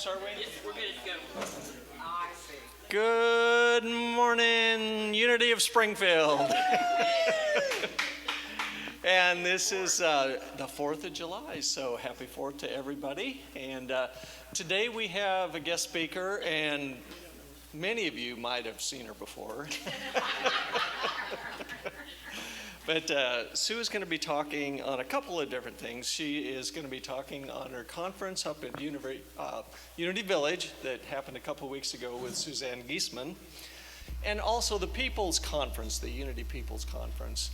close, are we? Yes, we're good to go. I see. Good morning, Unity of Springfield. And this is the 4th of July, so happy 4th to everybody. And today we have a guest speaker, and many of you might have seen her before. But Sue is going to be talking on a couple of different things. She is going to be talking on her conference up at Unity Village that happened a couple of weeks ago with Suzanne Giesman, and also the People's Conference, the Unity People's Conference,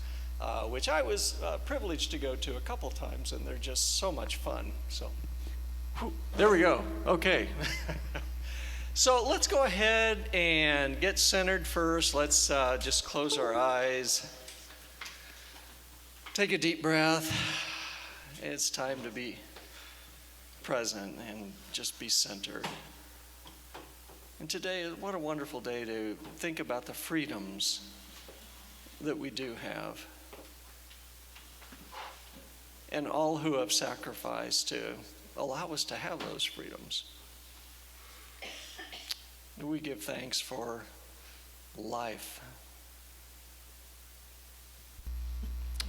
which I was privileged to go to a couple times, and they're just so much fun. So, there we go. Okay. So let's go ahead and get centered first. Let's just close our eyes. Take a deep breath. It's time to be present and just be centered. And today, what a wonderful day to think about the freedoms that we do have. And all who have sacrificed to allow us to have those freedoms. We give thanks for life.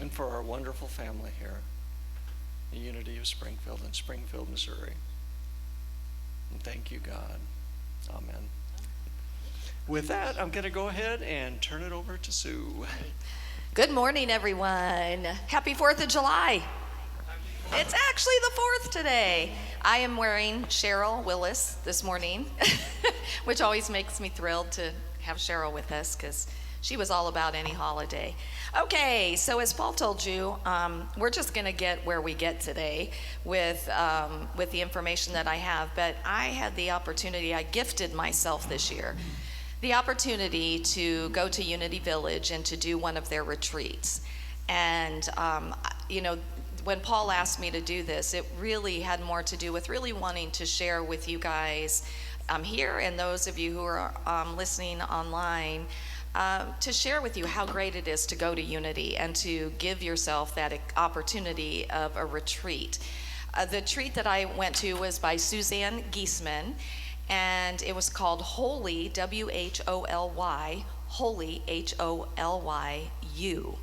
And for our wonderful family here, the Unity of Springfield in Springfield, Missouri. And thank you, God. Amen. With that, I'm going to go ahead and turn it over to Sue. Good morning, everyone. Happy 4th of July. It's actually the 4th today. I am wearing Cheryl Willis this morning, which always makes me thrilled to have Cheryl with us because she was all about any holiday. Okay, so as Paul told you, we're just going to get where we get today with the information that I have. But I had the opportunity, I gifted myself this year, the opportunity to go to Unity Village and to do one of their retreats. And, when Paul asked me to do this, it really had more to do with really wanting to share with you guys here and those of you who are listening online, to share with you how great it is to go to Unity and to give yourself that opportunity of a retreat. The retreat that I went to was by Suzanne Giesman, and it was called Holy, W-H-O-L-Y, Holy, H-O-L-Y-U.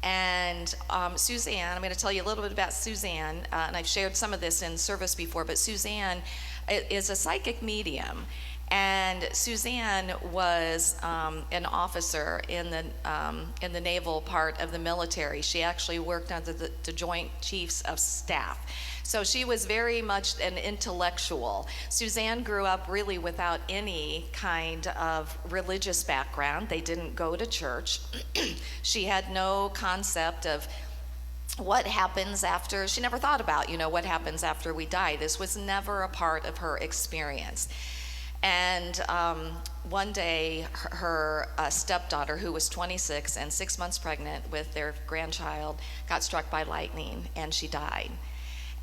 And Suzanne, I'm going to tell you a little bit about Suzanne, and I've shared some of this in service before, but Suzanne is a psychic medium. And Suzanne was an officer in the naval part of the military. She actually worked under the Joint Chiefs of Staff. So she was very much an intellectual. Suzanne grew up really without any kind of religious background. They didn't go to church. She had no concept of what happens after. She never thought about, what happens after we die. This was never a part of her experience. And one day, her stepdaughter, who was 26 and 6 months pregnant with their grandchild, got struck by lightning, and she died.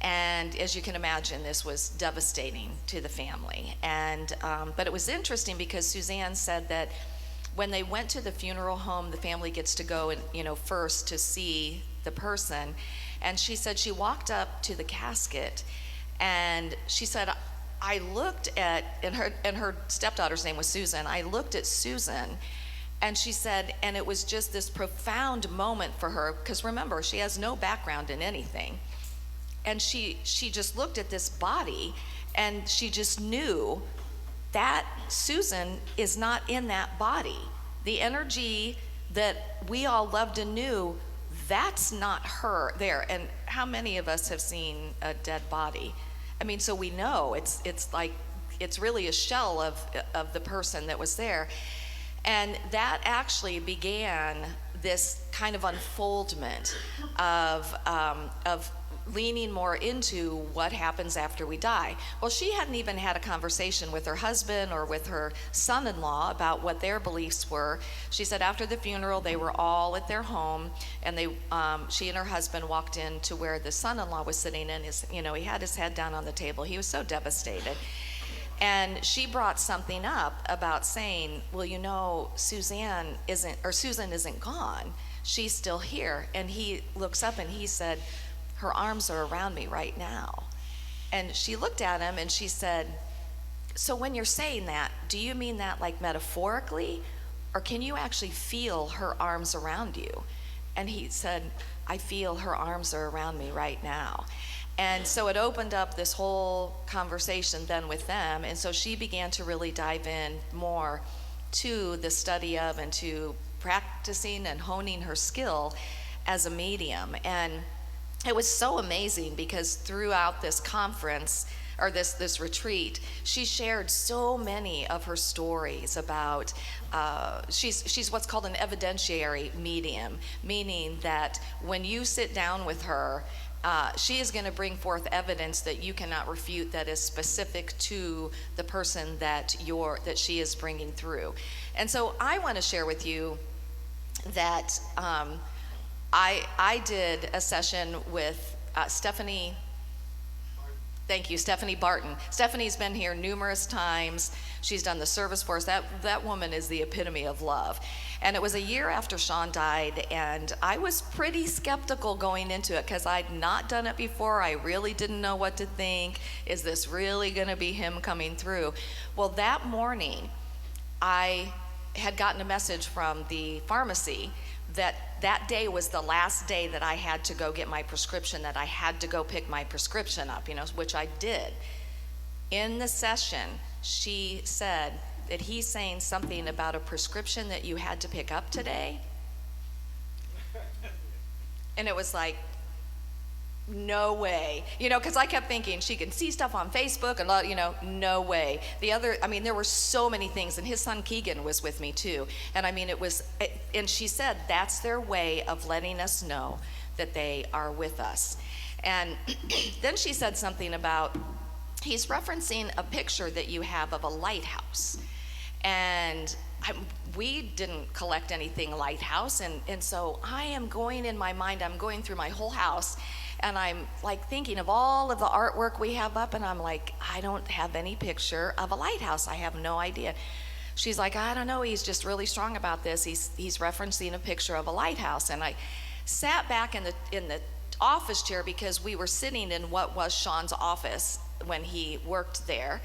And as you can imagine, this was devastating to the family. And but it was interesting because Suzanne said that when they went to the funeral home, the family gets to go and first to see the person. And she said she walked up to the casket, and she said, I looked at, and her stepdaughter's name was Susan. I looked at Susan, and she said, and it was just this profound moment for her, because remember, she has no background in anything. And she just looked at this body, and she just knew that Susan is not in that body. The energy that we all loved and knew, that's not her there. And how many of us have seen a dead body? I mean, so we know it's like, it's really a shell of the person that was there. And that actually began this kind of unfoldment of leaning more into what happens after we die. Well, she hadn't even had a conversation with her husband or with her son-in-law about what their beliefs were. She said after the funeral, they were all at their home, and she and her husband walked in to where the son-in-law was sitting, and he had his head down on the table. He was so devastated. And she brought something up about saying, well, Susan isn't gone. She's still here. And he looks up and he said, her arms are around me right now. And she looked at him and she said, so when you're saying that, do you mean that like metaphorically, or can you actually feel her arms around you? And he said, I feel her arms are around me right now. And so it opened up this whole conversation then with them. And so she began to really dive in more to the study of and to practicing and honing her skill as a medium. And it was so amazing because throughout this conference, or this retreat, she shared so many of her stories about, she's what's called an evidentiary medium, meaning that when you sit down with her, she is going to bring forth evidence that you cannot refute that is specific to the person that she is bringing through. And so I want to share with you that I did a session with Stephanie. Thank you, Stephanie Barton. Stephanie's been here numerous times. She's done the service for us. That woman is the epitome of love. And it was a year after Sean died, and I was pretty skeptical going into it because I'd not done it before. I really didn't know what to think. Is this really going to be him coming through? Well, that morning, I had gotten a message from the pharmacy that day was the last day that I had to go get my prescription, that I had to go pick my prescription up, which I did. In the session, she said that he's saying something about a prescription that you had to pick up today. And it was like, no way, because I kept thinking she can see stuff on Facebook and no way. There were so many things, and his son Keegan was with me too. And and she said that's their way of letting us know that they are with us. And then she said something about, he's referencing a picture that you have of a lighthouse. And we didn't collect anything lighthouse, and so I am going in my mind, I'm going through my whole house, and I'm like thinking of all of the artwork we have up, and I'm like, I don't have any picture of a lighthouse. I have no idea. She's like, I don't know, he's just really strong about this. He's referencing a picture of a lighthouse. And I sat back in the office chair because we were sitting in what was Sean's office when he worked there.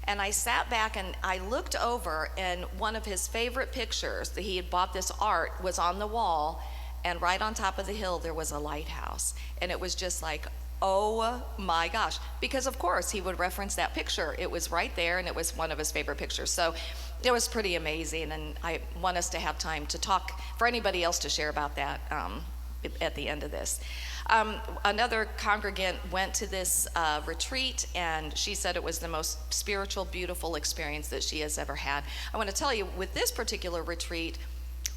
And I sat back and I looked over, and one of his favorite pictures that he had bought, this art, was on the wall, and right on top of the hill there was a lighthouse. And it was just like, oh my gosh, because of course he would reference that picture. It was right there, and it was one of his favorite pictures. So it was pretty amazing, and I want us to have time to talk, for anybody else to share about that at the end of this. Another congregant went to this retreat, and she said it was the most spiritual, beautiful experience that she has ever had. I want to tell you, with this particular retreat,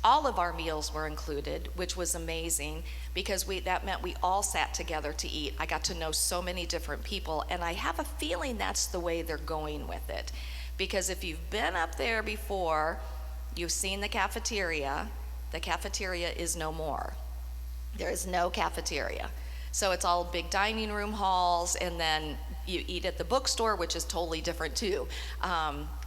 all of our meals were included, which was amazing because that meant we all sat together to eat. I got to know so many different people, and I have a feeling that's the way they're going with it. Because if you've been up there before, you've seen the cafeteria. The cafeteria is no more. There is no cafeteria. So it's all big dining room halls, and then you eat at the bookstore, which is totally different too.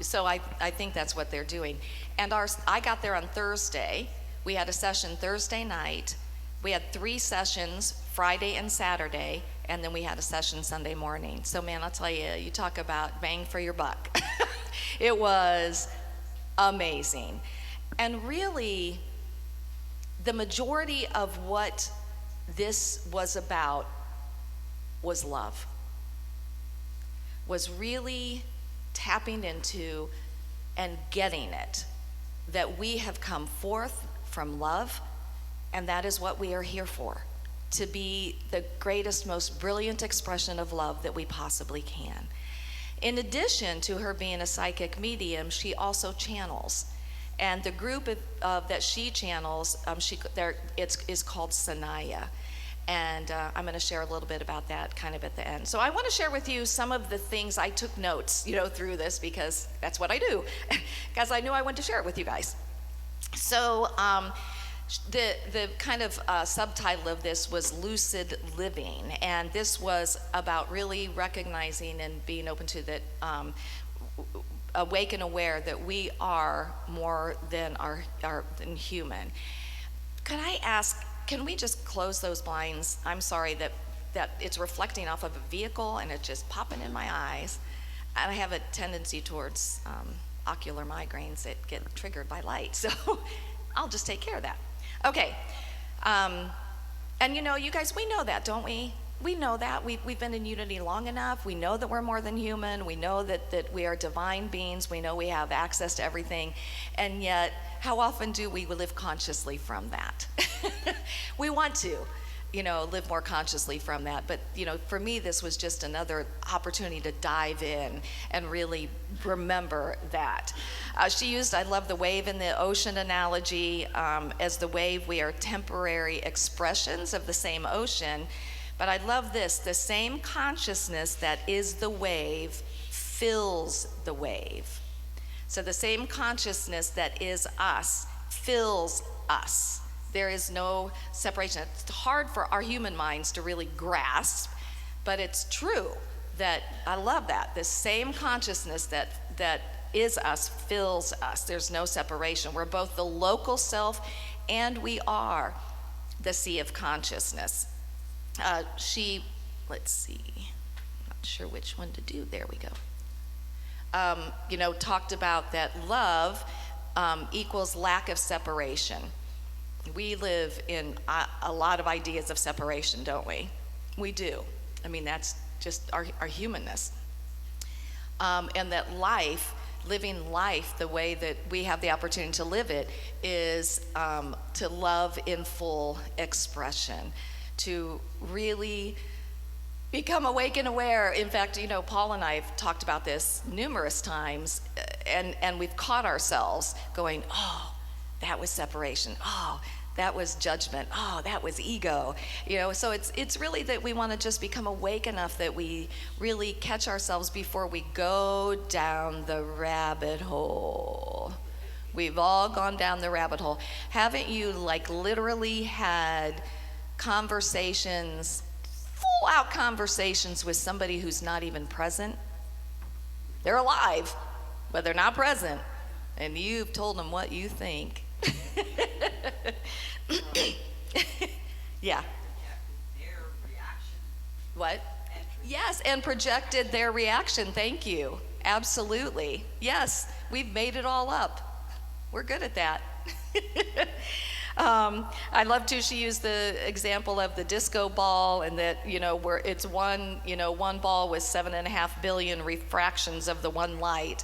So I think that's what they're doing. And I got there on Thursday. We had a session Thursday night. We had 3 sessions, Friday and Saturday, and then we had a session Sunday morning. So man, I'll tell you, you talk about bang for your buck. It was amazing. And really, the majority of what this was about was love. Was really tapping into and getting it, that we have come forth from love, and that is what we are here for, to be the greatest, most brilliant expression of love that we possibly can. In addition to her being a psychic medium, she also channels. And the group that she channels, it's called Sanaya. And I'm going to share a little bit about that kind of at the end. So I want to share with you some of the things I took notes, through this, because that's what I do, because I knew I wanted to share it with you guys. So the kind of subtitle of this was Lucid Living, and this was about really recognizing and being open to that, awake and aware that we are more than than human. Could I ask, can we just close those blinds? I'm sorry that it's reflecting off of a vehicle and it's just popping in my eyes. And I have a tendency towards ocular migraines that get triggered by light, so I'll just take care of that. Okay, and you guys, we know that, don't we? We know that. We've been in Unity long enough. We know that we're more than human. We know that we are divine beings. We know we have access to everything. And yet, how often do we live consciously from that? We want to, live more consciously from that. But, for me, this was just another opportunity to dive in and really remember that. She used, I love the wave in the ocean analogy. As the wave, we are temporary expressions of the same ocean. But I love this, the same consciousness that is the wave fills the wave. So the same consciousness that is us fills us. There is no separation. It's hard for our human minds to really grasp, but it's true that, I love that, the same consciousness that is us fills us. There's no separation. We're both the local self and we are the sea of consciousness. Let's see, not sure which one to do. There we go. Talked about that love equals lack of separation. We live in a lot of ideas of separation, don't we? We do. I mean, that's just our humanness. And that living life the way that we have the opportunity to live it is to love in full expression, to really become awake and aware. In fact, Paul and I have talked about this numerous times, and we've caught ourselves going, oh, that was separation. Oh, that was judgment. Oh, that was ego. So it's really that we want to just become awake enough that we really catch ourselves before we go down the rabbit hole. We've all gone down the rabbit hole. Haven't you literally had conversations, full out conversations with somebody who's not even present? They're alive, but they're not present, and you've told them what you think. Yeah. Their reaction. What? Yes, and projected their reaction. Thank you. Absolutely. Yes, we've made it all up. We're good at that. I love too, she used the example of the disco ball, and that, where it's one ball with 7.5 billion refractions of the one light.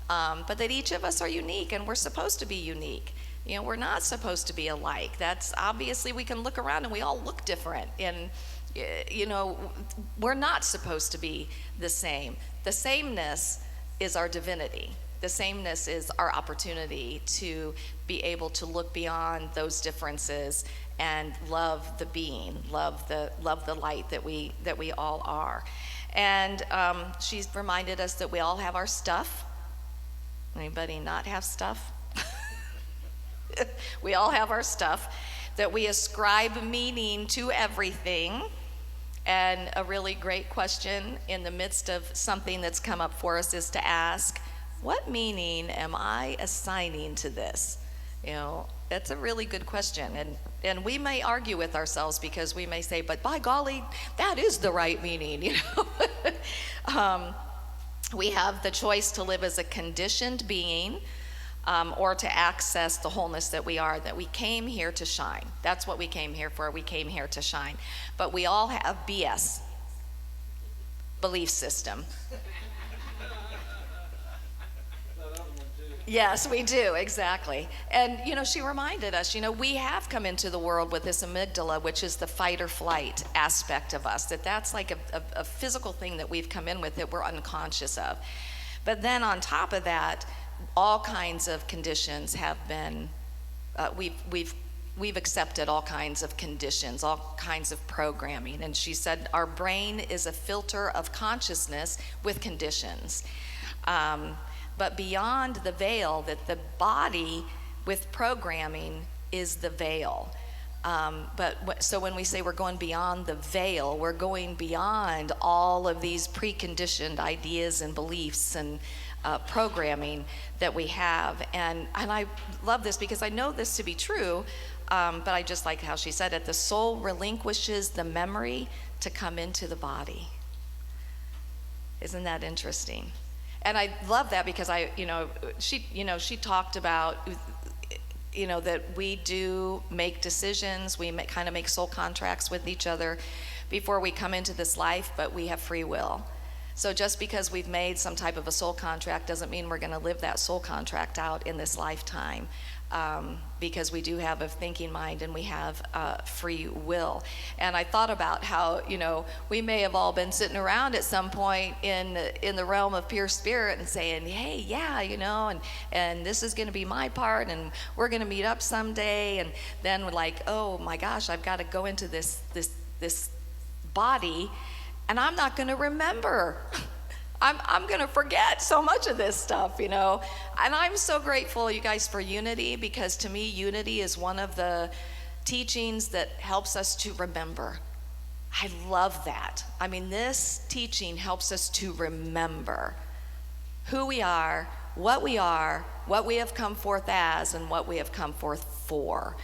But that each of us are unique, and we're supposed to be unique. We're not supposed to be alike. That's obviously, we can look around and we all look different. And, we're not supposed to be the same. The sameness is our divinity. The sameness is our opportunity to be able to look beyond those differences and love the being, love the light that we all are. And she's reminded us that we all have our stuff. Anybody not have stuff? We all have our stuff, that we ascribe meaning to everything. And a really great question in the midst of something that's come up for us is to ask, what meaning am I assigning to this? That's a really good question. And we may argue with ourselves because we may say, but by golly, that is the right meaning, We have the choice to live as a conditioned being, or to access the wholeness that we are, that we came here to shine. That's what we came here for. We came here to shine. But we all have BS, belief system. Yes, we do, exactly. And, she reminded us, we have come into the world with this amygdala, which is the fight or flight aspect of us, that's like a physical thing that we've come in with that we're unconscious of. But then on top of that, all kinds of conditions have been, we've accepted all kinds of conditions, all kinds of programming. And she said our brain is a filter of consciousness with conditions. But beyond the veil, that the body with programming is the veil. So when we say we're going beyond the veil, we're going beyond all of these preconditioned ideas and beliefs and programming that we have. And I love this because I know this to be true, but I just like how she said it. The soul relinquishes the memory to come into the body. Isn't that interesting? And I love that because she talked about, that we do make decisions, we kind of make soul contracts with each other before we come into this life, but we have free will. So just because we've made some type of a soul contract doesn't mean we're going to live that soul contract out in this lifetime, because we do have a thinking mind and we have free will. And I thought about how, we may have all been sitting around at some point in the realm of pure spirit and saying, hey, yeah, and this is going to be my part, and we're going to meet up someday. And then we're like, oh my gosh, I've got to go into this body, and I'm not going to remember. I'm going to forget so much of this stuff, And I'm so grateful, you guys, for Unity, because to me, Unity is one of the teachings that helps us to remember. I love that. I mean, this teaching helps us to remember who we are, what we have come forth as, and what we have come forth for.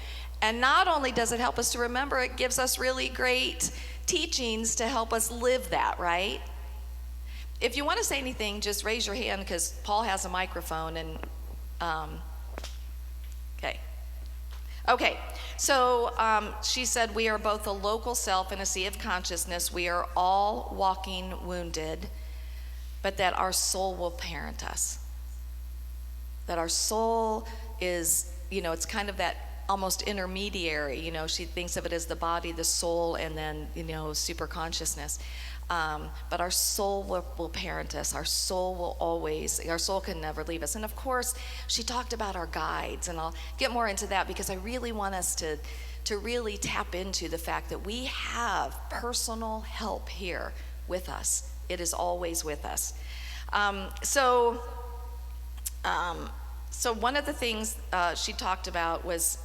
And not only does it help us to remember, it gives us really great teachings to help us live that, right? If you want to say anything, just raise your hand, because Paul has a microphone. And okay. So she said, we are both a local self and a sea of consciousness. We are all walking wounded, but that our soul will parent us. That our soul is, it's kind of that almost intermediary. She thinks of it as the body, the soul, and then, super consciousness. But our soul will parent us. Our soul can never leave us. And of course, she talked about our guides, and I'll get more into that because I really want us to really tap into the fact that we have personal help here with us. It is always with us. So one of the things she talked about was,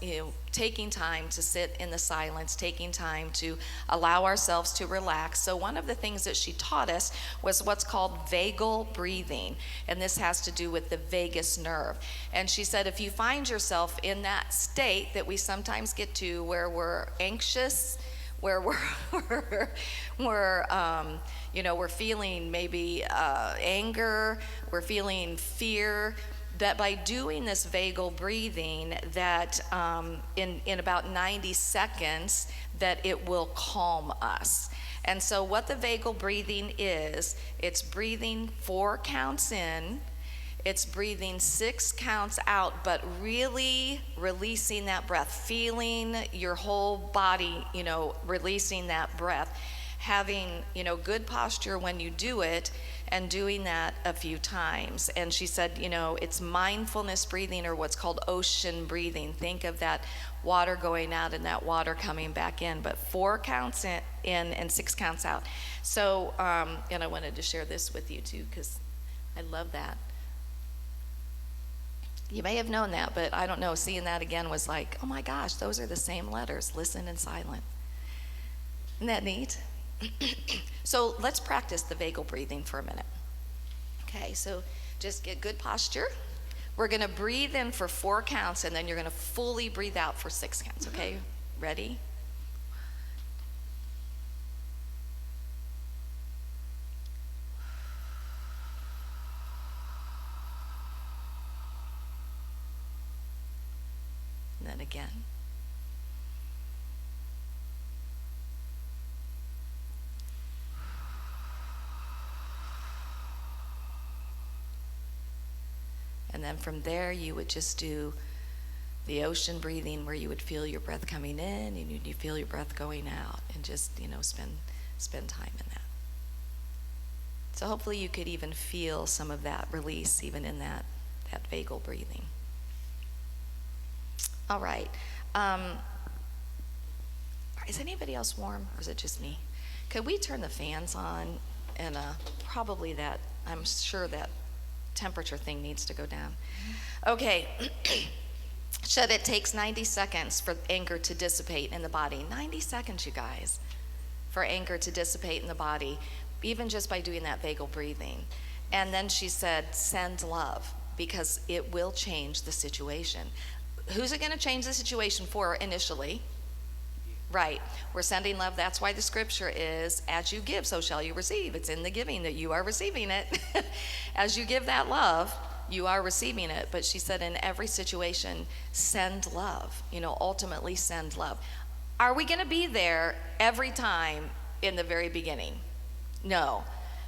taking time to sit in the silence, taking time to allow ourselves to relax. So one of the things that she taught us was what's called vagal breathing, and this has to do with the vagus nerve. And she said, if you find yourself in that state that we sometimes get to, where we're anxious, where we're feeling maybe anger, we're feeling fear, that by doing this vagal breathing, that in about 90 seconds, that it will calm us. And so what the vagal breathing is, it's breathing 4 counts in, it's breathing 6 counts out, but really releasing that breath, feeling your whole body, releasing that breath, having, good posture when you do it, and doing that a few times. And she said, it's mindfulness breathing, or what's called ocean breathing. Think of that water going out and that water coming back in, but 4 counts in and 6 counts out. So, and I wanted to share this with you too, because I love that. You may have known that, but I don't know, seeing that again was like, oh my gosh, those are the same letters, listen and silent. Isn't that neat? So let's practice the vagal breathing for a minute. Okay, so just get good posture. We're going to breathe in for 4 counts, and then you're going to fully breathe out for 6 counts, okay? Ready? And then again. And then from there, you would just do the ocean breathing, where you would feel your breath coming in and you feel your breath going out, and just, spend time in that. So hopefully you could even feel some of that release even in that vagal breathing. All right. Is anybody else warm, or is it just me? Could we turn the fans on? And probably that, I'm sure that temperature thing needs to go down. Okay. Said it takes 90 seconds for anger to dissipate in the body. 90 seconds, you guys, for anger to dissipate in the body, even just by doing that vagal breathing. And then she said, send love, because it will change the situation. Who's it going to change the situation for initially? Right. We're sending love. That's why the scripture is, as you give, so shall you receive. It's in the giving that you are receiving it. As you give that love, you are receiving it. But she said, in every situation, send love. Ultimately send love. Are we going to be there every time in the very beginning? No.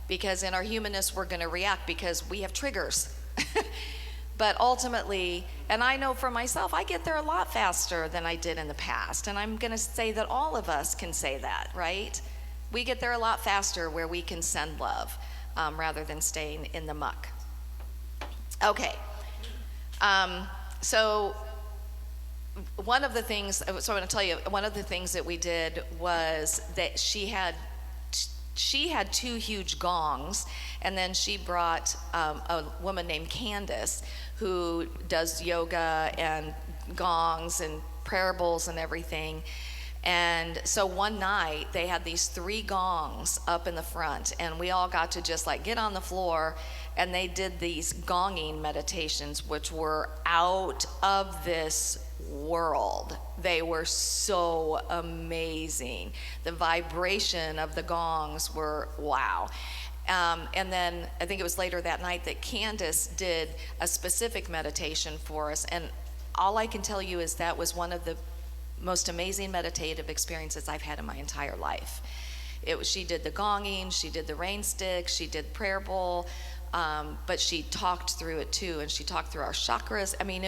Because in our humanness, we're going to react because we have triggers. But ultimately, and I know for myself, I get there a lot faster than I did in the past. And I'm going to say that all of us can say that, right? We get there a lot faster where we can send love rather than staying in the muck. Okay. So one of the things, so I'm going to tell you, one of the things that we did was that she had 2 huge gongs, and then she brought a woman named Candace who does yoga and gongs and prayer bowls and everything. And so one night they had these 3 gongs up in the front, and we all got to just like get on the floor, and they did these gonging meditations, which were out of this world. They were so amazing. The vibration of the gongs were wow. And then I think it was later that night that Candace did a specific meditation for us, and all I can tell you is that was one of the most amazing meditative experiences I've had in my entire life. She did the gonging, she did the rain stick, she did prayer bowl, but she talked through it too, and she talked through our chakras. I mean,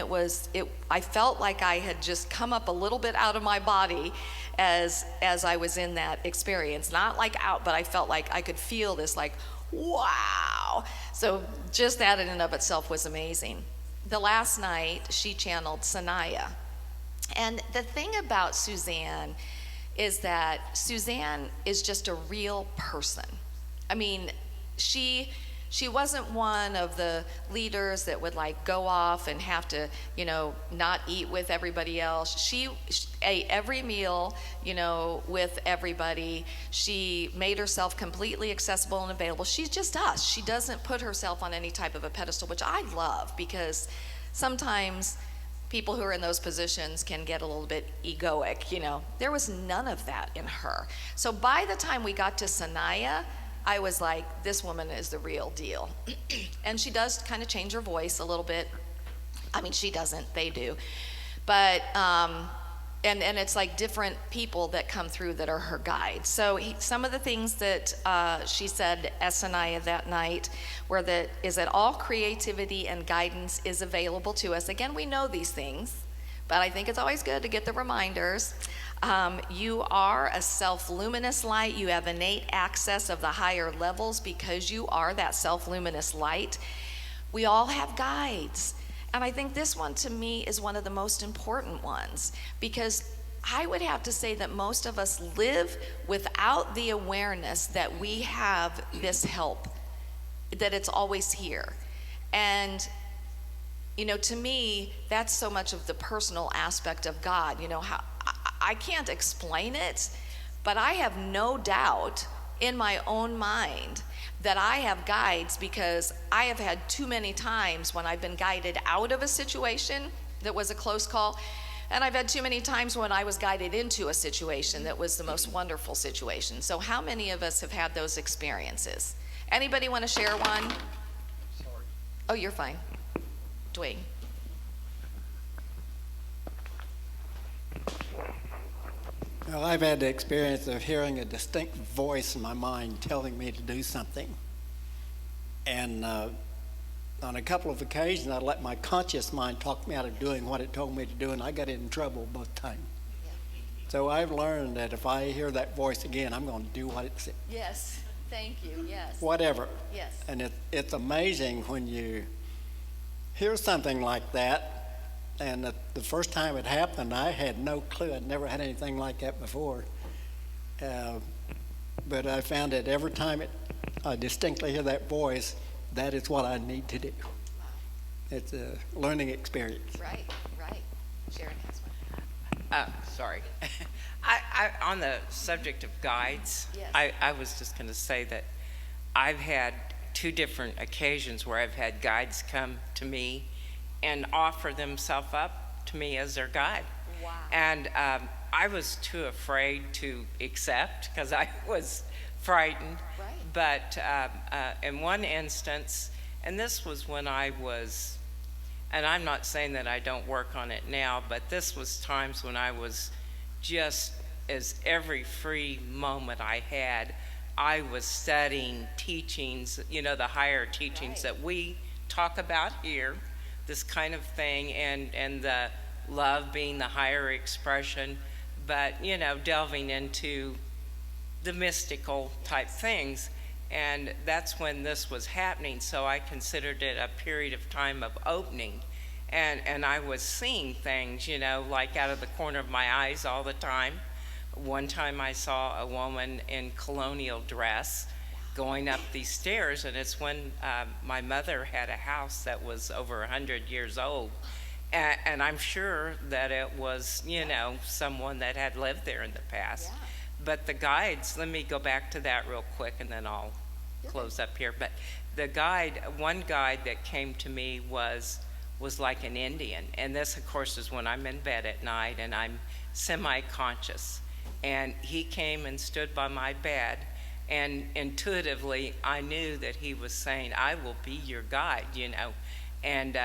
I felt like I had just come up a little bit out of my body as I was in that experience. Not like out, but I felt like I could feel this like, wow. So just that in and of itself was amazing. The last night, she channeled Sanaya. And the thing about Suzanne is that Suzanne is just a real person. I mean, she wasn't one of the leaders that would like go off and have to, not eat with everybody else. She ate every meal, with everybody. She made herself completely accessible and available. She's just us. She doesn't put herself on any type of a pedestal, which I love, because sometimes people who are in those positions can get a little bit egoic, There was none of that in her. So by the time we got to Sanaya, I was like, this woman is the real deal. And she does kind of change her voice a little bit. I mean, she doesn't, they do. But, and it's like different people that come through that are her guides. So some of the things that she said at Sanaya that night is that all creativity and guidance is available to us. Again, we know these things, but I think it's always good to get the reminders. You are a self-luminous light. You have innate access of the higher levels because you are that self-luminous light. We all have guides. And I think this one to me is one of the most important ones, because I would have to say that most of us live without the awareness that we have this help, that it's always here. And to me, that's so much of the personal aspect of God. How I can't explain it, but I have no doubt in my own mind that I have guides, because I have had too many times when I've been guided out of a situation that was a close call, and I've had too many times when I was guided into a situation that was the most wonderful situation. So how many of us have had those experiences? Anybody want to share one? Sorry. Oh, you're fine. Dwayne. Well, I've had the experience of hearing a distinct voice in my mind telling me to do something. And on a couple of occasions, I let my conscious mind talk me out of doing what it told me to do, and I got in trouble both times. So I've learned that if I hear that voice again, I'm going to do what it said. Yes, thank you, yes. Whatever. Yes. And it's amazing when you hear something like that. And the first time it happened, I had no clue. I'd never had anything like that before. But I found that every time I distinctly hear that voice, that is what I need to do. Wow. It's a learning experience. Right. Sharon has one. Sorry. I on the subject of guides, Yes. I was just going to say that I've had 2 different occasions where I've had guides come to me and offer themselves up to me as their guide. Wow. And I was too afraid to accept because I was frightened. Right. But in one instance, and this was when I was, and I'm not saying that I don't work on it now, but this was times when I was just, as every free moment I had, I was studying teachings, the higher teachings that we talk about here, this kind of thing, and the love being the higher expression, but, delving into the mystical type things. And that's when this was happening, so I considered it a period of time of opening. And I was seeing things, like out of the corner of my eyes all the time. One time I saw a woman in colonial dress going up these stairs, and it's when my mother had a house that was over 100 years old. And I'm sure that it was, someone that had lived there in the past. Yeah. But the guides, let me go back to that real quick and then I'll close up here. But one guide that came to me was like an Indian. And this, of course, is when I'm in bed at night and I'm semi-conscious. And he came and stood by my bed, and intuitively I knew that he was saying, I will be your guide, And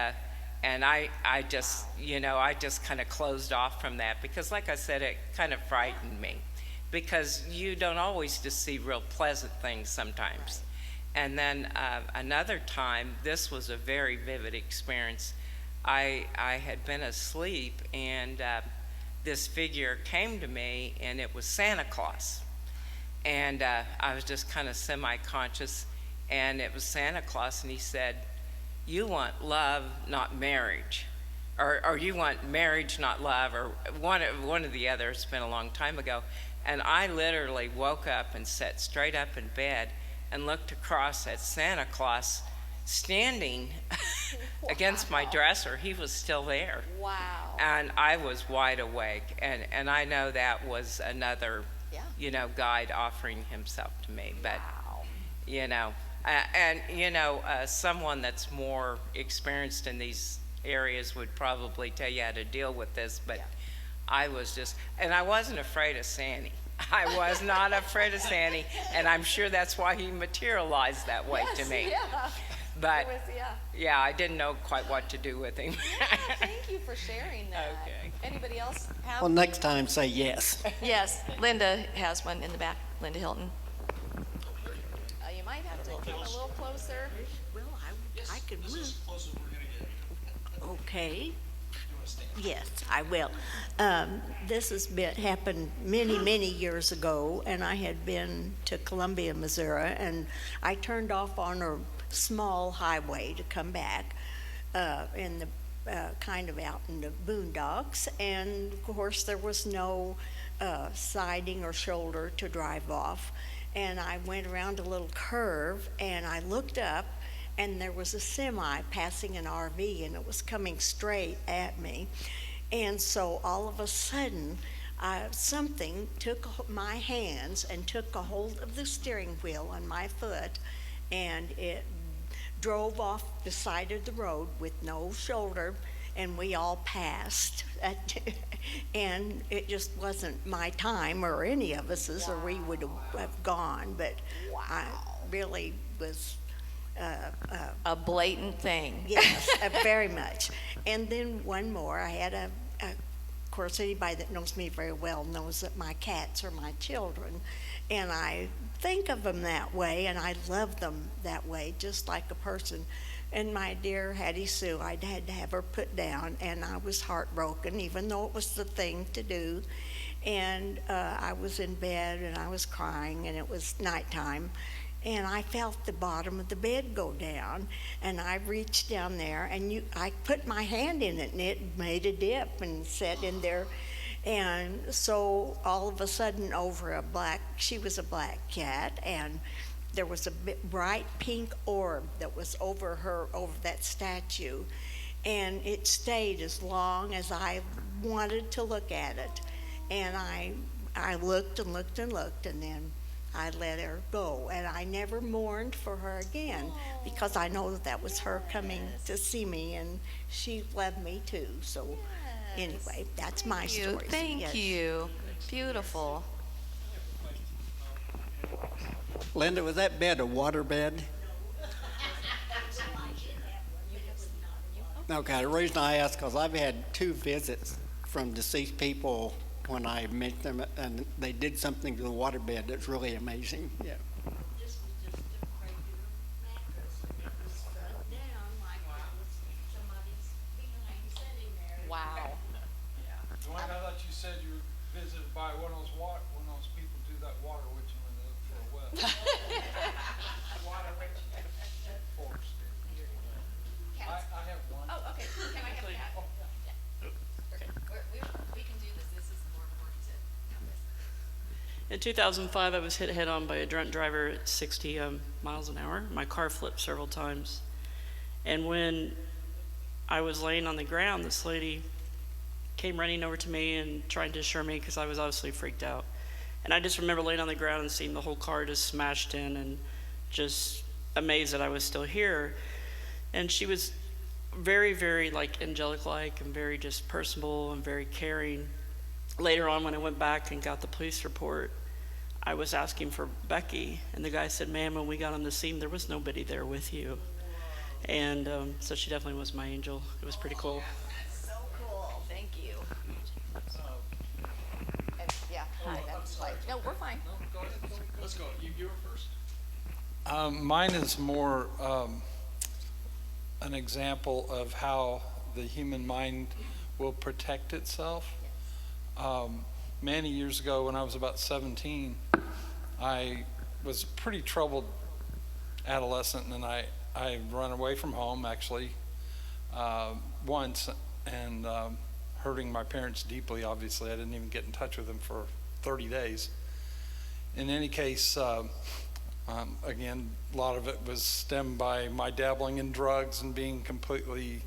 I just, I just kind of closed off from that because, like I said, it kind of frightened me because you don't always just see real pleasant things sometimes. And then another time, this was a very vivid experience. I had been asleep, and this figure came to me, and it was Santa Claus. And I was just kind of semi-conscious, and it was Santa Claus, and he said, you want love, not marriage. Or you want marriage, not love, or one or the other. It's been a long time ago. And I literally woke up and sat straight up in bed and looked across at Santa Claus standing against my dresser. He was still there. Wow. And I was wide awake. And I know that was another, guide offering himself to me. But, someone that's more experienced in these areas would probably tell you how to deal with this, but I was just, and I wasn't afraid of Sandy. I was not afraid of Sandy, and I'm sure that's why he materialized that way to me. Yeah. But, Yeah. I didn't know quite what to do with him. Thank you for sharing that. Okay. Anybody else have? Well, next time say yes. Yes, Linda has one in the back. Linda Hilton. You might have to come a little closer. Well, I could move. Okay. Yes, I will. This happened many years ago, and I had been to Columbia, Missouri, and I turned off on a small highway to come back in the kind of out in the boondocks, and of course there was no siding or shoulder to drive off. And I went around a little curve, and I looked up, and there was a semi passing an RV, and it was coming straight at me. And so all of a sudden, something took my hands and took a hold of the steering wheel on my foot, and it drove off the side of the road with no shoulder, and we all passed. And it just wasn't my time or any of us's, or we would have gone. But I really was A blatant thing. yes, very much. And then one more, I had of course, anybody that knows me very well knows that my cats are my children, and I think of them that way, and I love them that way, just like a person. And my dear Hattie Sue, I had to have her put down, and I was heartbroken, even though it was the thing to do. And I was in bed, and I was crying, and it was nighttime. And I felt the bottom of the bed go down, and I reached down there, and I put my hand in it, and it made a dip and sat in there. And so all of a sudden, she was a black cat, and there was a bright pink orb that was over that statue, and it stayed as long as I wanted to look at it. And I looked and looked and looked, and then I let her go, and I never mourned for her again, because I know that was her coming to see me, and she loved me too. So Anyway, that's my story. Thank you. Beautiful. Linda, was that bed a water bed? Okay, the reason I ask, because I've had 2 visits from deceased people when I met them, and they did something to the water bed that's really amazing. Yeah. This was just a regular mattress. It was set down like it was somebody's behind sitting there. Wow. Dwayne, I thought you said you were visited by one of those people do that water witching when they look for a well. Water witching. Forks do. I have one. Oh, okay. Can I have that? Okay. We can do this. This is more important to have this. In 2005, I was hit head-on by a drunk driver at 60 miles an hour. My car flipped several times. And when I was laying on the ground, this lady came running over to me and trying to assure me, because I was obviously freaked out. And I just remember laying on the ground and seeing the whole car just smashed in and just amazed that I was still here. And she was very, very like angelic-like and very just personable and very caring. Later on, when I went back and got the police report, I was asking for Becky, and the guy said, "Ma'am, when we got on the scene, there was nobody there with you." And so she definitely was my angel. It was pretty cool. So cool. Thank you. And, yeah. Hi. No, we're fine. Go ahead. Let's go. You were first. Mine is more an example of how the human mind will protect itself. Many years ago, when I was about 17, I was a pretty troubled adolescent, and I run away from home actually once, and hurting my parents deeply. Obviously, I didn't even get in touch with them for 30 days. In any case, again, a lot of it was stemmed by my dabbling in drugs and being completely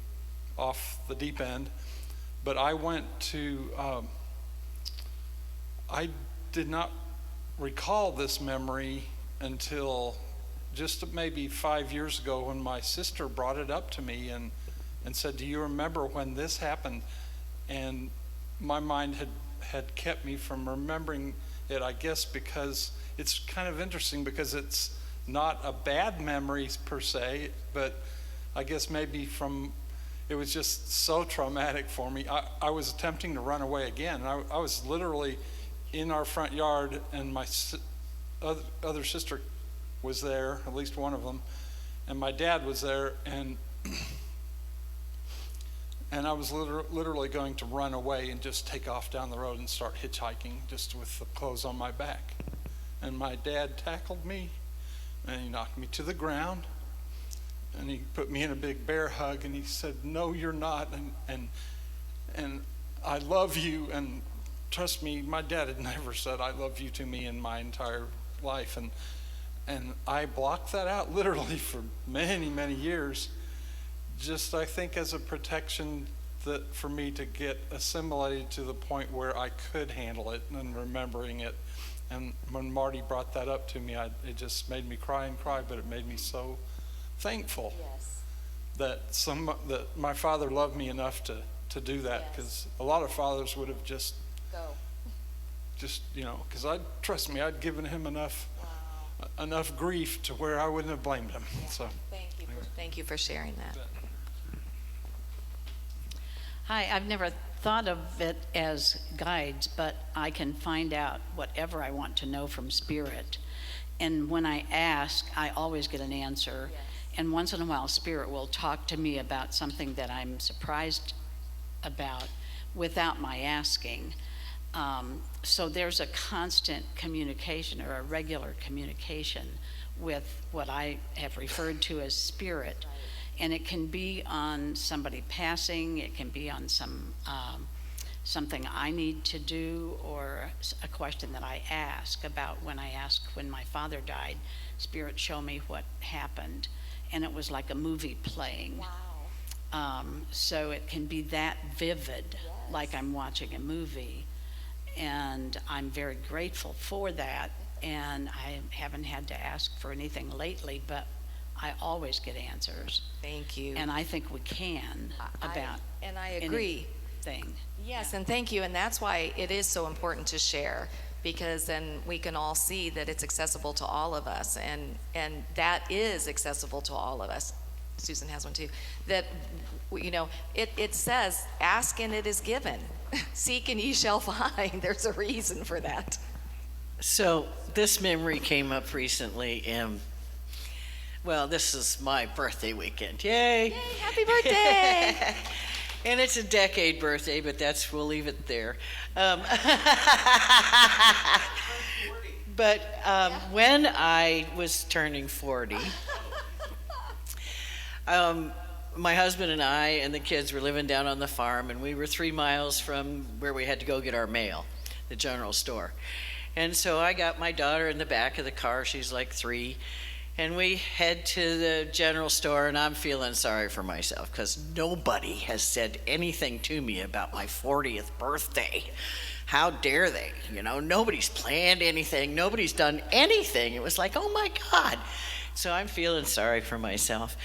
off the deep end. But I went to, I did not recall this memory until just maybe 5 years ago, when my sister brought it up to me and said, "Do you remember when this happened?" And my mind had kept me from remembering it, I guess, because it's kind of interesting, because it's not a bad memory per se, but I guess maybe it was just so traumatic for me. I was attempting to run away again. I was literally in our front yard, and my other sister was there, at least one of them, and my dad was there, and I was literally going to run away and just take off down the road and start hitchhiking, just with the clothes on my back. And my dad tackled me, and he knocked me to the ground, and he put me in a big bear hug, and he said, "No, you're not, and I love you." And trust me, my dad had never said "I love you" to me in my entire life, and I blocked that out literally for many, many years, just I think as a protection that for me to get assimilated to the point where I could handle it and remembering it. And when Marty brought that up to me, it just made me cry and cry, but it made me so thankful that my father loved me enough to do that, because a lot of fathers would have just because trust me, I'd given him enough grief to where I wouldn't have blamed him. So Thank you for sharing that. Hi, I've never thought of it as guides, but I can find out whatever I want to know from Spirit. And when I ask, I always get an answer. Yes. And once in a while, Spirit will talk to me about something that I'm surprised about without my asking. So there's a constant communication, or a regular communication, with what I have referred to as Spirit. And it can be on somebody passing, it can be on something I need to do, or a question that I ask about. When I asked when my father died, Spirit showed me what happened, and it was like a movie playing. Wow. So it can be that vivid, like I'm watching a movie, and I'm very grateful for that. And I haven't had to ask for anything lately, but I always get answers. Thank you. And I think we can I agree. thing. Yes, and thank you, and that's why it is so important to share, because then we can all see that it's accessible to all of us, and that is accessible to all of us. Susan has one too. That, it says, ask and it is given. Seek and ye shall find. There's a reason for that. So this memory came up recently, and well, this is my birthday weekend. Yay! Yay, happy birthday! And it's a decade birthday, but we'll leave it there. But when I was turning 40, my husband and I and the kids were living down on the farm, and we were 3 miles from where we had to go get our mail, the general store. And so I got my daughter in the back of the car, she's like 3, and we head to the general store, and I'm feeling sorry for myself because nobody has said anything to me about my 40th birthday. How dare they? Nobody's planned anything, nobody's done anything. It was like, oh my God. So I'm feeling sorry for myself.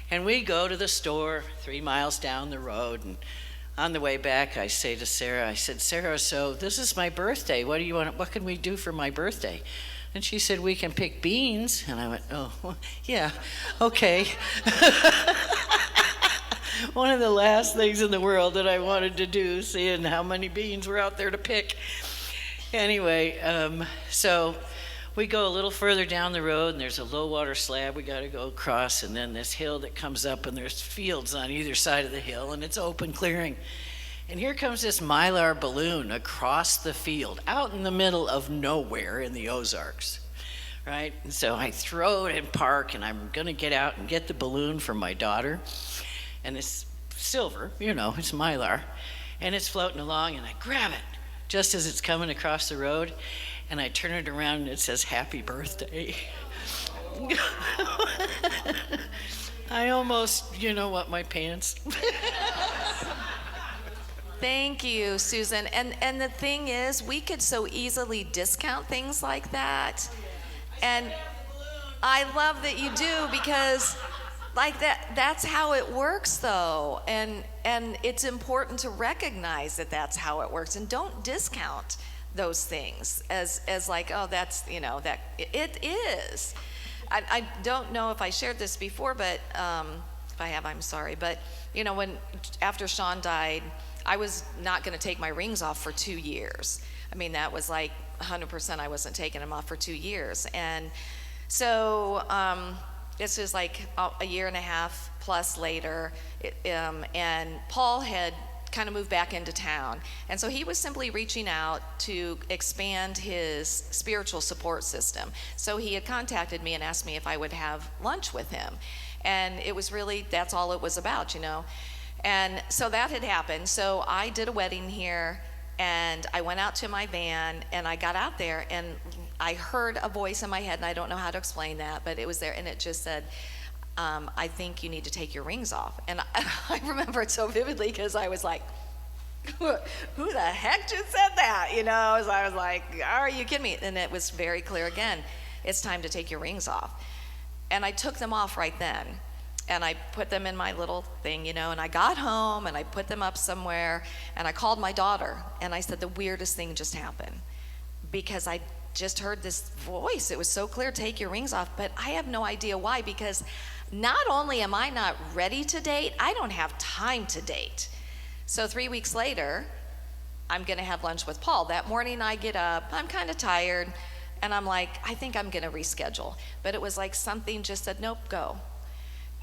And we go to the store 3 miles down the road, and on the way back, I say to Sarah, Sarah, so this is my birthday. What can we do for my birthday? And she said, we can pick beans. And I went, oh, well, yeah, okay. One of the last things in the world that I wanted to do, seeing how many beans were out there to pick. Anyway, so we go a little further down the road, and there's a low water slab we got to go across, and then this hill that comes up, and there's fields on either side of the hill, and it's open clearing. And here comes this Mylar balloon across the field, out in the middle of nowhere in the Ozarks, right? And so I throw it in park, and I'm going to get out and get the balloon for my daughter. And it's silver, it's Mylar. And it's floating along, and I grab it just as it's coming across the road. And I turn it around, and it says, happy birthday. I almost, what my pants. Thank you, Susan. And the thing is, we could so easily discount things like that. And I love that you do, because like that's how it works though. And it's important to recognize that that's how it works, and don't discount those things as like, oh, that's, that it is. I don't know if I shared this before, but if I have, I'm sorry. But after Sean died, I was not going to take my rings off for 2 years. I mean, that was like 100%. I wasn't taking them off for 2 years. And so this was like a year and a half plus later, and Paul had kind of moved back into town. And so he was simply reaching out to expand his spiritual support system. So he had contacted me and asked me if I would have lunch with him. And it was really, that's all it was about, And so that had happened. So I did a wedding here, and I went out to my van, and I got out there, and I heard a voice in my head, and I don't know how to explain that, but it was there, and it just said, I think you need to take your rings off. And I remember it so vividly, because I was like, who the heck just said that? So I was like, are you kidding me? And it was very clear again, it's time to take your rings off. And I took them off right then. And I put them in my little thing, and I got home and I put them up somewhere, and I called my daughter and I said, the weirdest thing just happened, because I just heard this voice. It was so clear, take your rings off, but I have no idea why, because not only am I not ready to date, I don't have time to date. So 3 weeks later, I'm gonna have lunch with Paul. That morning I get up, I'm kind of tired, and I'm like, I think I'm gonna reschedule. But it was like something just said, nope, go.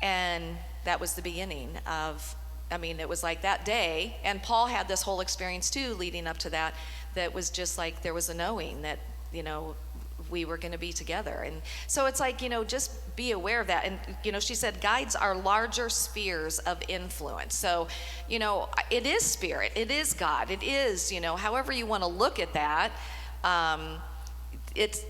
And that was the beginning of, it was like that day, and Paul had this whole experience too leading up to that, that was just like there was a knowing that, we were going to be together. And so it's like, just be aware of that. And, she said guides are larger spheres of influence. So, it is spirit, it is God, it is, however you want to look at that. It's,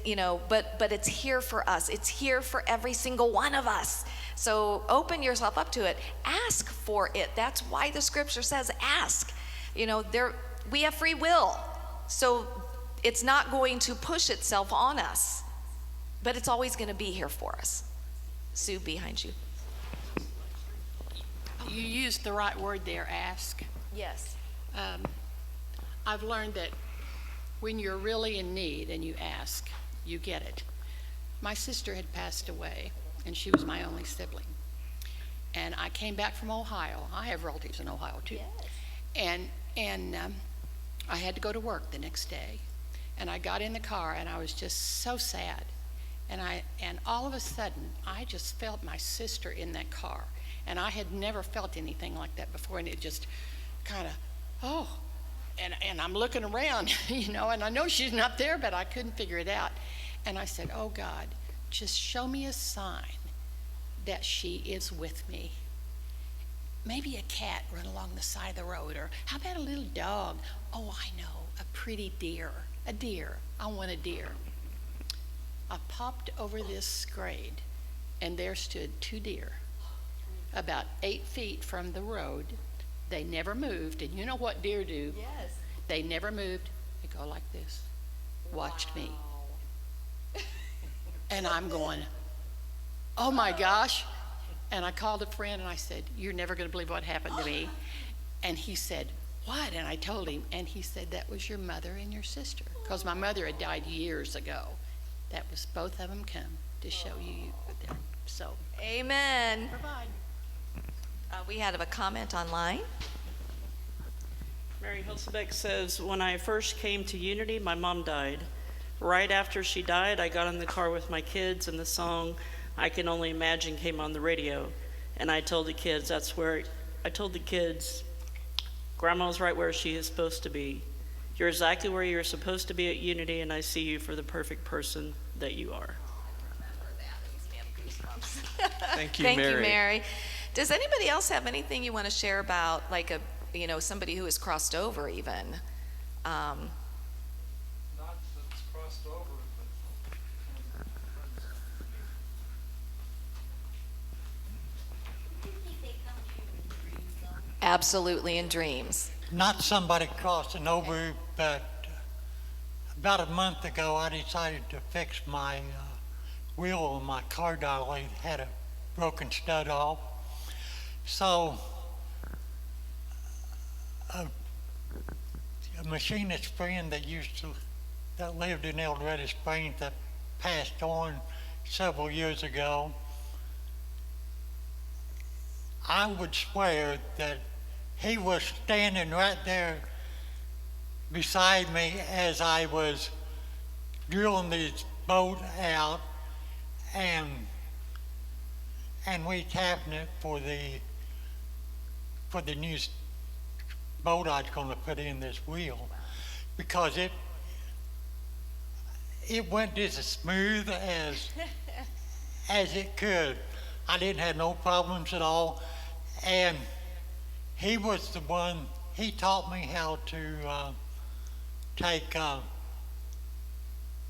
but it's here for us. It's here for every single one of us. So open yourself up to it. Ask for it. That's why the scripture says ask. We have free will. So it's not going to push itself on us, but it's always going to be here for us. Sue, behind you. You used the right word there, ask. Yes. I've learned that when you're really in need and you ask, you get it. My sister had passed away, and she was my only sibling. And I came back from Ohio. I have relatives in Ohio too. Yes. And I had to go to work the next day. And I got in the car and I was just so sad. And all of a sudden, I just felt my sister in that car. And I had never felt anything like that before. And it just kind of, oh. And I'm looking around, and I know she's not there, but I couldn't figure it out. And I said, oh God, just show me a sign that she is with me. Maybe a cat run along the side of the road, or how about a little dog? Oh, I know, a pretty deer. A deer. I want a deer. I popped over this grade, and there stood 2 deer, about 8 feet from the road. They never moved, and you know what deer do? Yes. They never moved. They go like this. Watched me. And I'm going, oh my gosh. And I called a friend and I said, you're never going to believe what happened to me. And he said, what? And I told him, and he said, that was your mother and your sister. Because my mother had died years ago. That was both of them come to show you there. So, Amen. provide. We had a comment online. Mary Hilsebeck says, when I first came to Unity, my mom died. Right after she died, I got in the car with my kids, and the song I Can Only Imagine came on the radio. And I told the kids, Grandma's right where she is supposed to be. You're exactly where you're supposed to be at Unity, and I see you for the perfect person that you are. Thank you, Thank Mary. you, Mary. Does anybody else have anything you want to share about, like somebody who has crossed over even? Not that's crossed over, Absolutely, in dreams. Not somebody crossing over, but about a month ago I decided to fix my wheel on my car dolly. It had a broken stud off. So a machinist friend that lived in Eldorado Springs that passed on several years ago, I would swear that he was standing right there beside me as I was drilling this boat out, and we tapping it for the new boat I was going to put in this wheel, because it went just as smooth as it could. I didn't have no problems at all, and he was the one. He taught me how to take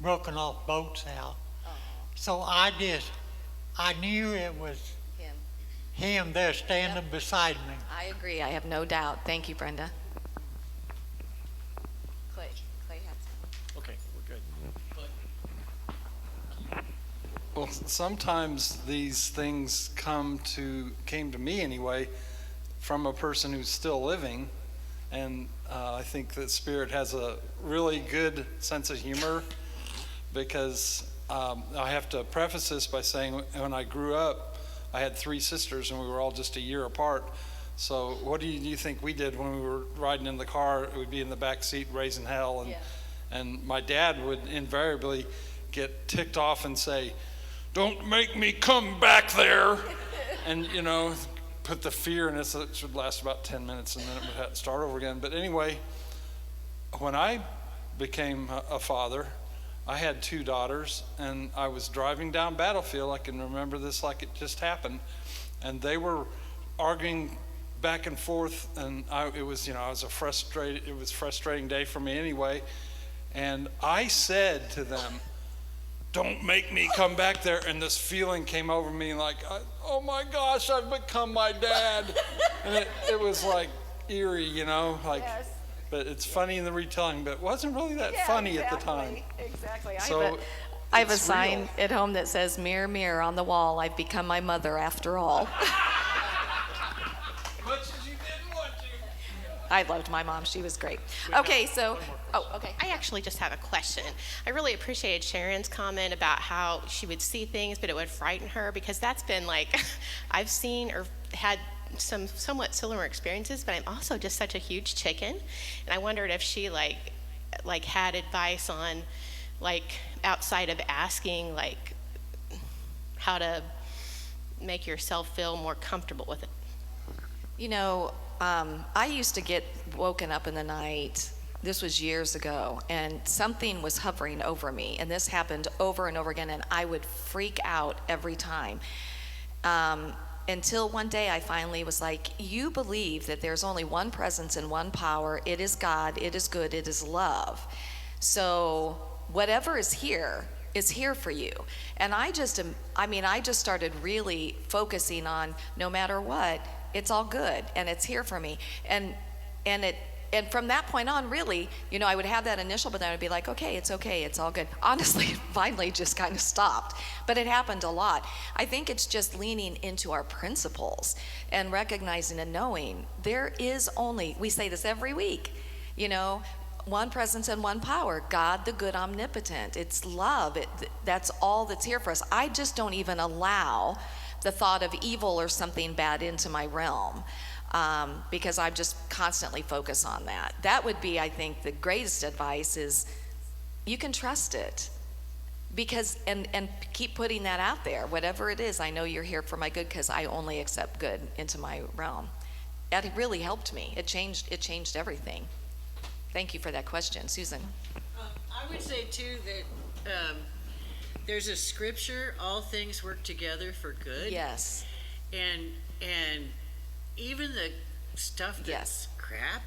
broken off boats out. So I knew it was him there standing beside me. I agree. I have no doubt. Thank you, Brenda. Clay has Okay, we're good. Well, sometimes these things came to me anyway, from a person who's still living, and I think that Spirit has a really good sense of humor, because I have to preface this by saying when I grew up, I had 3 sisters and we were all just a year apart. So what do you think we did when we were riding in the car? We'd be in the back seat raising hell, and my dad would invariably get ticked off and say, "Don't make me come back there," and put the fear in us. It would last about 10 minutes and then it would have to start over again. But anyway, when I became a father, I had 2 daughters, and I was driving down Battlefield. I can remember this like it just happened, and they were arguing back and forth, and it was a frustrating day for me anyway. And I said to them, "Don't make me come back there." And this feeling came over me like, oh my gosh, I've become my dad. And it was like eerie, like, yes. But it's funny in the retelling, but it wasn't really that funny at the time. Exactly. So I have a sign at home that says, "Mirror, mirror on the wall, I've become my mother after all." Much as you didn't want I loved my mom. She was great. Okay, so, okay. I actually just have a question. I really appreciated Sharon's comment about how she would see things, but it would frighten her, because that's been like, I've seen or had some somewhat similar experiences, but I'm also just such a huge chicken, and I wondered if she like had advice on, like, outside of asking, like, how to make yourself feel more comfortable with it. You know, I used to get woken up in the night, this was years ago, and something was hovering over me, and this happened over and over again, and I would freak out every time. Until one day I finally was like, you believe that there's only one presence and one power. It is God, it is good, it is love. So whatever is here for you. And I just started really focusing on, no matter what, it's all good and it's here for me. And from that point on, really, you know, I would have that initial, but then I would be like, okay, it's all good. Honestly, it finally just kind of stopped, but it happened a lot. I think it's just leaning into our principles and recognizing and knowing there is only, we say this every week, you know, one presence and one power, God the good omnipotent. It's love. That's all that's here for us. I just don't even allow the thought of evil or something bad into my realm. Because I just constantly focus on that. That would be, I think, the greatest advice is you can trust it. Because, and keep putting that out there. Whatever it is, I know you're here for my good because I only accept good into my realm. That really helped me. It changed everything. Thank you for that question. Susan. I would say too that there's a scripture, all things work together for good. Yes. And even the stuff that's crap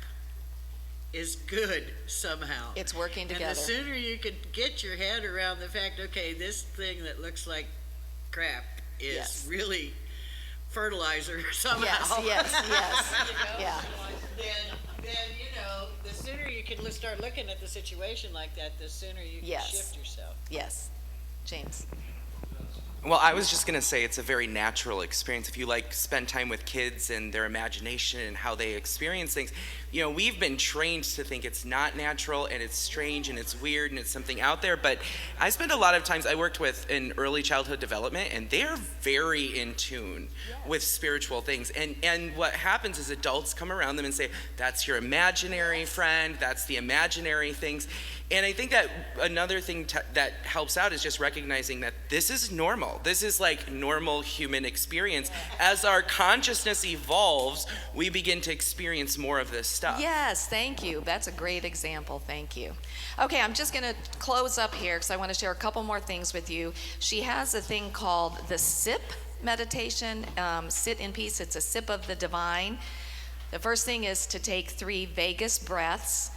is good somehow. It's working together. And the sooner you can get your head around the fact, okay, this thing that looks like crap is really fertilizer somehow. Yes. You know? Yeah. Then you know, the sooner you can start looking at the situation like that, the sooner you can shift yourself. Yes. James. Well, I was just going to say it's a very natural experience. If you spend time with kids and their imagination and how they experience things, you know, we've been trained to think it's not natural and it's strange and it's weird and it's something out there. But I spent a lot of times, I worked with in early childhood development, and they're very in tune with spiritual things. And what happens is adults come around them and say, that's your imaginary friend, that's the imaginary things. And I think that another thing that helps out is just recognizing that this is normal. This is like normal human experience. As our consciousness evolves, we begin to experience more of this stuff. Yes, thank you. That's a great example. Thank you. Okay, I'm just going to close up here because I want to share a couple more things with you. She has a thing called the SIP meditation, sit in peace. It's a sip of the divine. The first thing is to take 3 vagus breaths.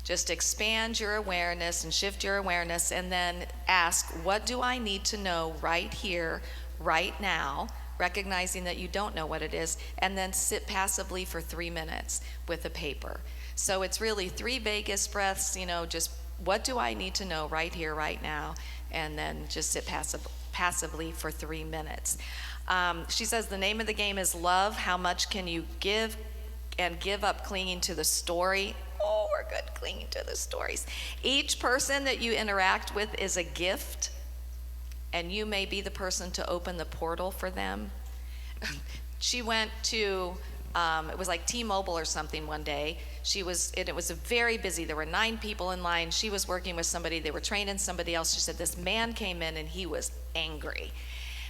Just expand your awareness and shift your awareness, and then ask, what do I need to know right here, right now, recognizing that you don't know what it is, and then sit passively for 3 minutes with a paper. So it's really 3 vagus breaths, you know, just what do I need to know right here, right now, and then just sit passively for 3 minutes. She says the name of the game is love. How much can you give and give up clinging to the story? Oh, we're good clinging to the stories. Each person that you interact with is a gift, and you may be the person to open the portal for them. She went to, it was like T-Mobile or something one day. It was very busy. There were 9 people in line. She was working with somebody. They were training somebody else. She said this man came in and he was angry.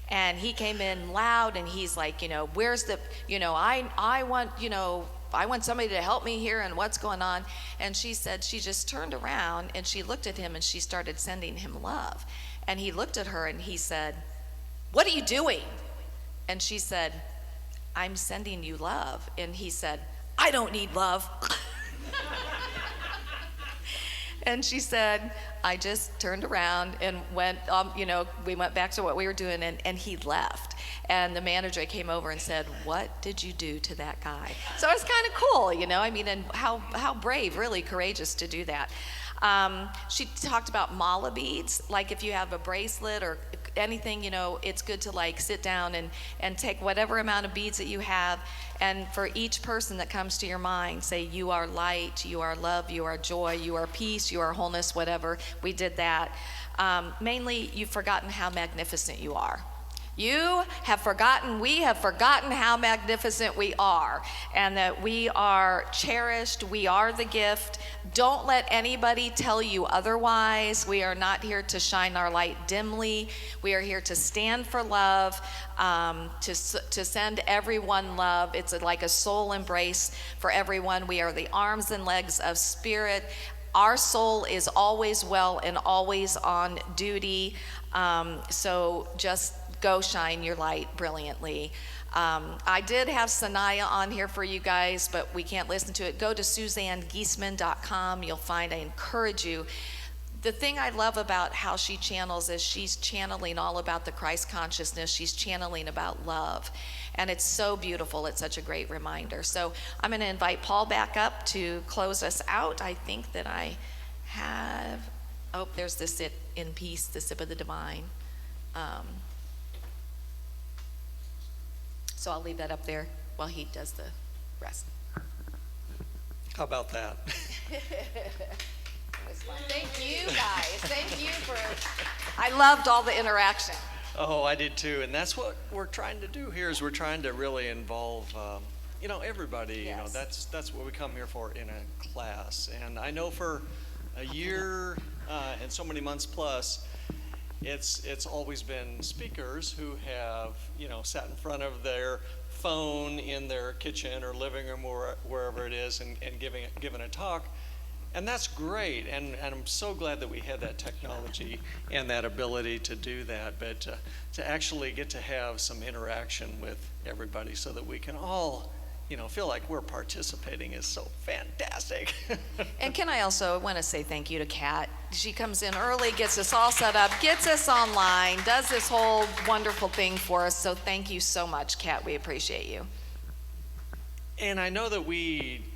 And he came in loud and he's like, you know, where's the, you know, I want, you know, I want somebody to help me here and what's going on. And she said she just turned around and she looked at him and she started sending him love. And he looked at her and he said, what are you doing? And she said, I'm sending you love. And he said, I don't need love. And she said, I just turned around and went, you know, we went back to what we were doing, and he left. And the manager came over and said, what did you do to that guy? So it was kind of cool, you know, I mean, and how brave, really courageous to do that. She talked about mala beads, like if you have a bracelet or anything, it's good to like sit down and take whatever amount of beads that you have, and for each person that comes to your mind, say, you are light, you are love, you are joy, you are peace, you are wholeness, whatever. We did that. Mainly, you've forgotten how magnificent you are. We have forgotten how magnificent we are, and that we are cherished, we are the gift. Don't let anybody tell you otherwise. We are not here to shine our light dimly. We are here to stand for love, to send everyone love. It's like a soul embrace for everyone. We are the arms and legs of spirit. Our soul is always well and always on duty. So just go shine your light brilliantly. I did have Sanaya on here for you guys, but we can't listen to it. Go to SuzanneGiesman.com. You'll find, I encourage you. The thing I love about how she channels is she's channeling all about the Christ consciousness. She's channeling about love. And it's so beautiful. It's such a great reminder. So I'm going to invite Paul back up to close us out. I think that I have, there's the sit in peace, the sip of the divine. So I'll leave that up there while he does the rest. How about that? It was fun. Thank you guys. Thank you I loved all the interaction. Oh, I did too. And that's what we're trying to do here, is we're trying to really involve, everybody. Yes. That's what we come here for in a class. And I know for a year and so many months plus, it's always been speakers who have, sat in front of their phone in their kitchen or living room or wherever it is and given a talk. And that's great, and I'm so glad that we had that technology and that ability to do that, but to actually get to have some interaction with everybody so that we can all, feel like we're participating is so fantastic. And I want to say thank you to Kat. She comes in early, gets us all set up, gets us online, does this whole wonderful thing for us. So thank you so much, Kat. We appreciate you. And I know that we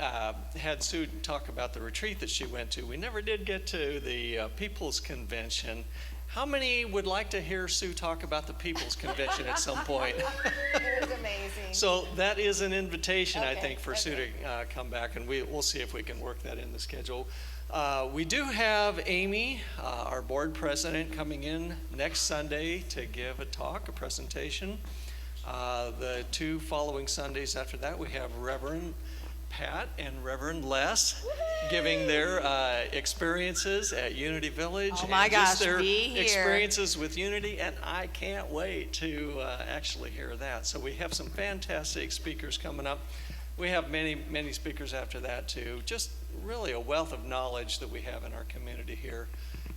had Sue talk about the retreat that she went to. We never did get to the People's Convention. How many would like to hear Sue talk about the People's Convention at some point? It was amazing. So that is an invitation, I Okay, think, for Sue to come back, and we'll see if we can work that in the schedule. We do have Amy, our board president, coming in next Sunday to give a presentation. The 2 following Sundays after that, we have Reverend Pat and Reverend Les giving their experiences at Unity Village. Oh my and just gosh, their be here. experiences with Unity, and I can't wait to actually hear that. So we have some fantastic speakers coming up. We have many, many speakers after that too. Just really a wealth of knowledge that we have in our community here.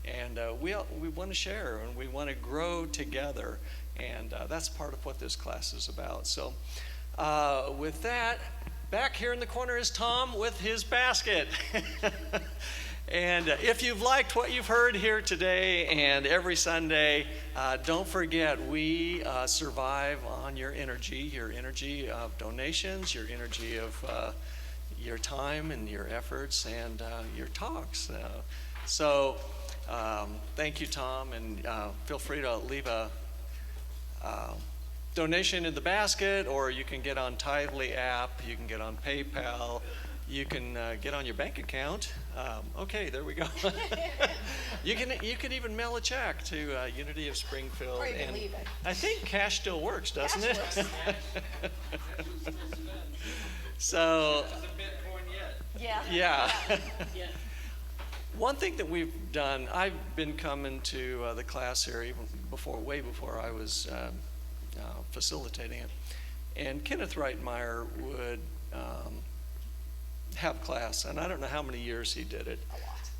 And we want to share, and we want to grow together. And that's part of what this class is about. So with that, back here in the corner is Tom with his basket. And if you've liked what you've heard here today and every Sunday, don't forget, we survive on your energy of donations, your energy of your time and your efforts and your talks. So thank you, Tom, and feel free to leave a donation in the basket, or you can get on Tithely app, you can get on PayPal, you can get on your bank account. Okay, there we go. You can even mail a check to Unity of Springfield. Or you can and leave it. I think cash still works, doesn't it? So, yeah. One thing that we've done, I've been coming to the class here even way before I was facilitating it, and Kenneth Reitmeyer would have class, and I don't know how many years he did it.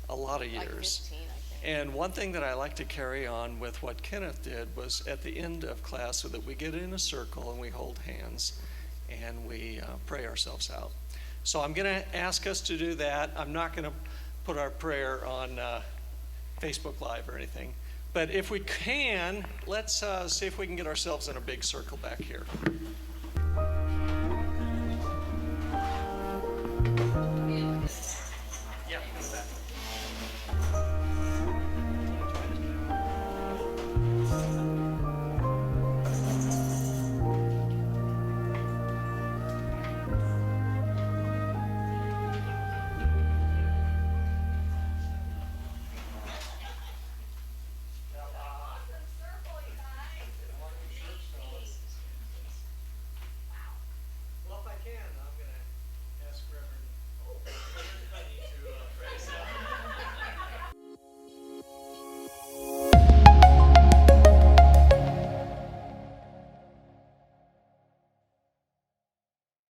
A lot of years. Like 15, I think. And one thing that I like to carry on with what Kenneth did was at the end of class, so that we get in a circle and we hold hands and we pray ourselves out. So I'm going to ask us to do that. I'm not going to put our prayer on Facebook Live or anything. But if we can, let's see if we can get ourselves in a big circle back here.